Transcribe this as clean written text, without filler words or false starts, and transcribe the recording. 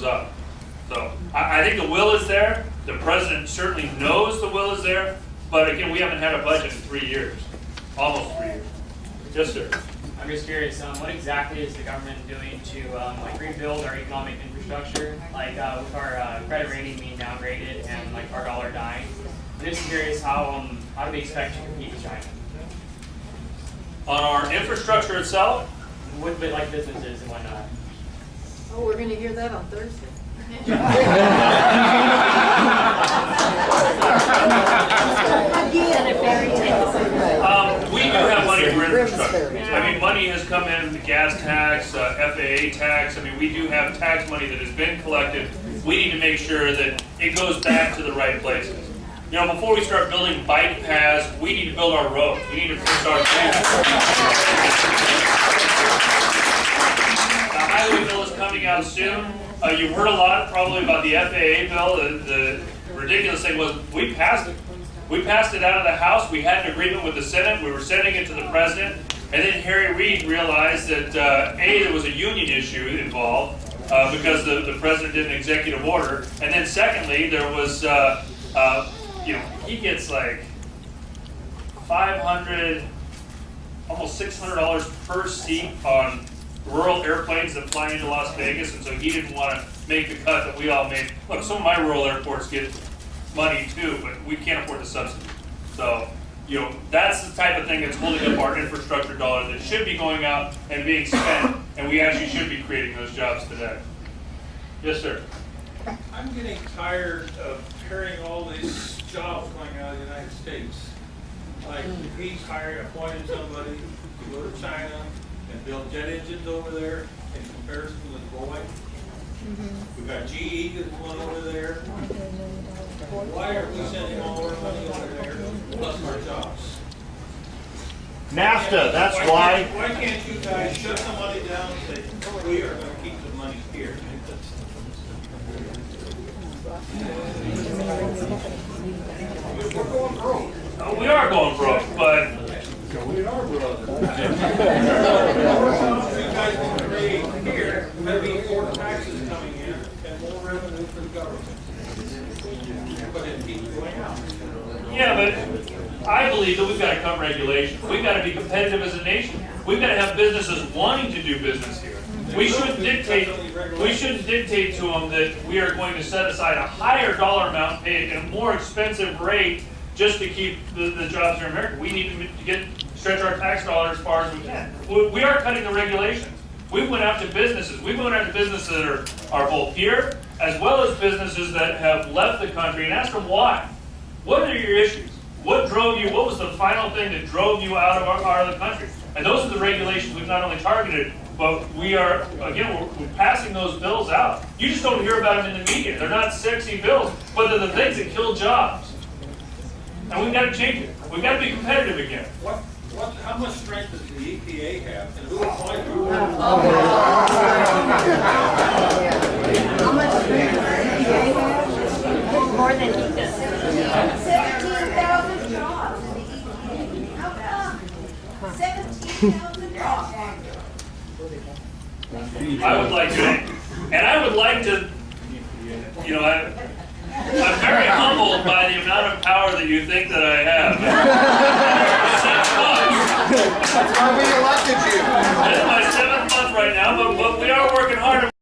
up. So I think the will is there. The president certainly knows the will is there. But again, we haven't had a budget in 3 years, almost 3 years. Yes, sir. I'm just curious, what exactly is the government doing to like rebuild our economic infrastructure, like with our credit rating being downgraded and like our dollar dying? I'm just curious how do we expect to compete with China? On our infrastructure itself? With like businesses and whatnot. Oh, we're going to hear that on Thursday. We do have money for infrastructure. I mean, money has come in, the gas tax, FAA tax. I mean, we do have tax money that has been collected. We need to make sure that it goes back to the right places. You know, before we start building bike paths, we need to build our roads. We need to fix our bridges. The highway bill is coming out soon. You've heard a lot probably about the FAA bill. The ridiculous thing was we passed it. We passed it out of the House. We had an agreement with the Senate. We were sending it to the President. And then Harry Reid realized that, A, there was a union issue involved because the President did an executive order. And then secondly, there was, you know, he gets like $500, almost $600 per seat on rural airplanes that fly into Las Vegas, and so he didn't want to make the cut that we all made. Look, some of my rural airports get money too, but we can't afford the subsidy. So, you know, that's the type of thing that's holding up our infrastructure dollars that should be going out and being spent, and we actually should be creating those jobs today. Yes, sir. I'm getting tired of hearing all these jobs going out of the United States. Like he's appointed somebody to go to China and build jet engines over there in comparison with Boeing. We've got GE that's one over there. Why are we sending all our money over there plus our jobs? NAFTA, that's why. Why can't you guys shut the money down and say, we are going to keep the money here? We're going broke. Oh, we are going broke, but We are broke. You guys want to create here, maybe more taxes coming in and more revenue for the government. But it keeps going out. yeah, but I believe that we've got to cut regulations. We've got to be competitive as a nation. We've got to have businesses wanting to do business here. We shouldn't dictate to them that we are going to set aside a higher dollar amount paid at a more expensive rate just to keep the jobs here in America. We need to stretch our tax dollars as far as we can. We are cutting the regulations. We went out to businesses. We went out to businesses that are both here as well as businesses that have left the country and asked them why. What are your issues? What drove you? What was the final thing that drove you out of the country? And those are the regulations we've not only targeted, but we are, again, we're passing those bills out. You just don't hear about them in the media. They're not sexy bills, but they're the things that kill jobs. And we've got to change it. We've got to be competitive again. How much strength does the EPA have? And who appointed who? How much strength does the EPA have? More than he does. 17,000 jobs in the EPA. How come? 17,000 jobs. I would like to, and I would like to, you know, I'm very humbled by the amount of power that you think that I have. That's why we elected you. This is my 7th month right now, but we are working hard.